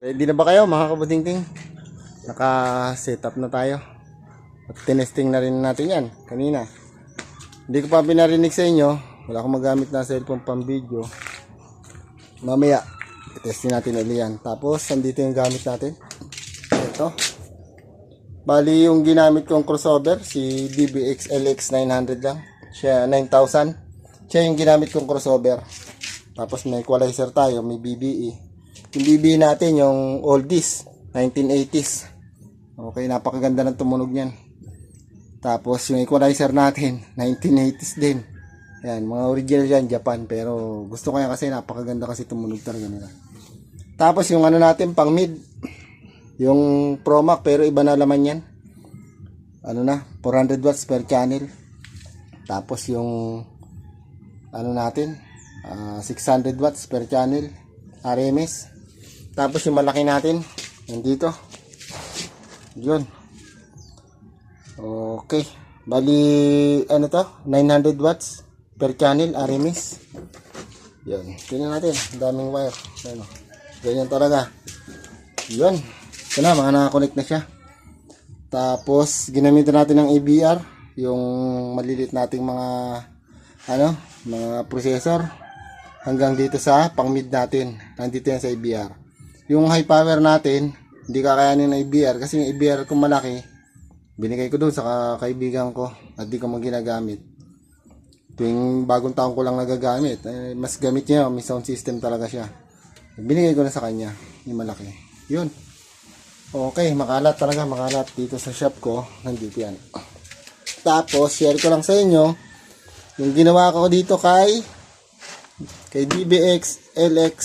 Ready na ba kayo mga kabutingting? Naka-set up na tayo. At tinesting na rin natin yan kanina. Hindi ko pa pinarinig sa inyo. Wala akong magamit na cellphone pang video. Mamaya, itesting natin ulit yan. Tapos, andito yung gamit natin. Ito. Bali, yung ginamit kong crossover, si DBX LX 900 lang. Siya, 9,000. Siya yung ginamit kong crossover. Tapos, may equalizer tayo, may BBE. Yung BBE natin, yung oldies, 1980s. Okay, napakaganda ng tumunog niyan. Tapos, yung equalizer natin, 1980s din. Yan, mga original yan, Japan. Pero, gusto ko yan kasi napakaganda kasi tumunog talaga nila. Tapos, yung ano natin, pang mid. Yung Promac, pero iba na laman yan. Ano na, 400 watts per channel. Tapos, yung ano natin, 600 watts per channel. RMS. Tapos, yung malaki natin, nandito. Yun. Okay. Bali, ano to? 900 watts per channel, RMS. Yun. Tingnan natin. Daming wire. Ano. Ganyan talaga. Yun. Ito na, mga nakakonect na siya. Tapos, ginamitan natin ng ABR. Yung malilit nating mga, ano, mga processor. Hanggang dito sa pang-mid natin. Nandito yan sa ABR. Yung high power natin, hindi kakayanin ng ABR. Kasi yung ABR kung malaki, binigay ko doon sa kaibigan ko at di ko maginagamit. Tuwing bagong taon ko lang nagagamit. Mas gamit niya, may sound system talaga siya. Binigay ko na sa kanya, yung malaki. Yun. Okay, makalat talaga, makalat dito sa shop ko. Nandito yan. Tapos, share ko lang sa inyo yung ginawa ko dito kay DBX LX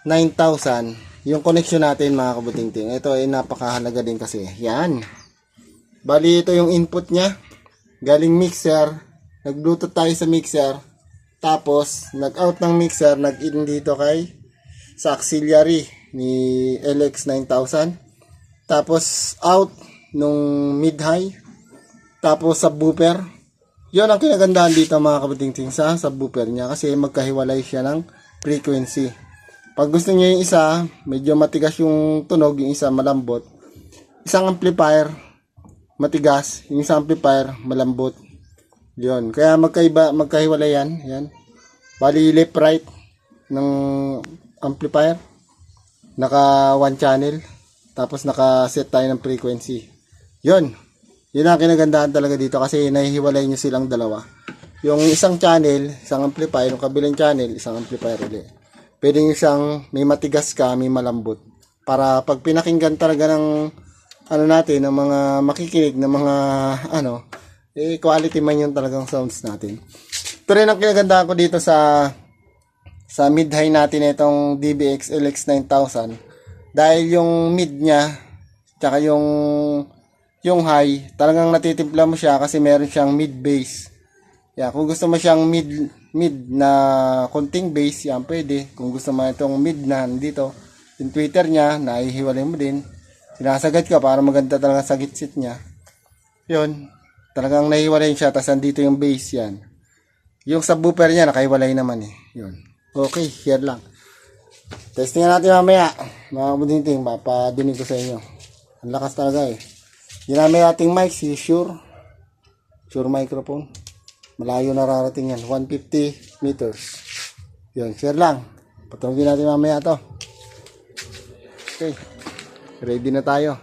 9,000. Yung connection natin mga kabutingting. Ito ay napakahalaga din kasi. Yan. Bali ito yung input niya. Galing mixer. Nag-bluetooth tayo sa mixer. Tapos, nag-out ng mixer. Nag-in dito sa auxiliary ni LX 9000. Tapos, out nung mid-high. Tapos, subwoofer. Yun ang kinagandahan dito mga kabutingting sa subwoofer niya. Kasi magkahiwalay siya ng frequency. Pag gusto niyo yung isa, medyo matigas yung tunog, yung isa malambot. Isang amplifier, matigas. Yung isang amplifier, malambot. Yun. Kaya magkahiwalay yan. Yan. Bali left right ng amplifier. Naka one channel. Tapos naka-set tayo ng frequency. Yun. Yun ang kinagandahan talaga dito kasi nahihiwalay nyo silang dalawa. Yung isang channel, isang amplifier. Yung kabilang channel, isang amplifier ulit. Pwede nyo siyang may matigas ka, may malambot. Para pag pinakinggan talaga ng ano natin, ng mga makikinig, ng mga ano, quality man yung talagang sounds natin. Ito rin ang kinagandahan ko dito sa mid-high natin itong DBX LX 9000. Dahil yung mid niya, tsaka yung high, talagang natitimpla mo siya kasi meron siyang mid-bass. Yeah, kung gusto mo siyang mid na konting bass, yan pwede. Kung gusto mo itong mid na dito, yung tweeter niya, naihiwalay mo din. Sinasagad ka para maganda talaga sa gitsit niya. Yun, talagang nahiwalay siya, tapos andito yung bass yan. Yung subwoofer niya, nakahiwalay naman eh. Yun. Okay, share lang. Testingan natin mamaya. Mga kabudinting, papadinig ko sa inyo. Ang lakas talaga eh. Ginamit nating mic, si Shure microphone. Malayo nararating yan. 150 meters. Yun, share lang. Patungin natin mamaya to. Okay. Ready na tayo.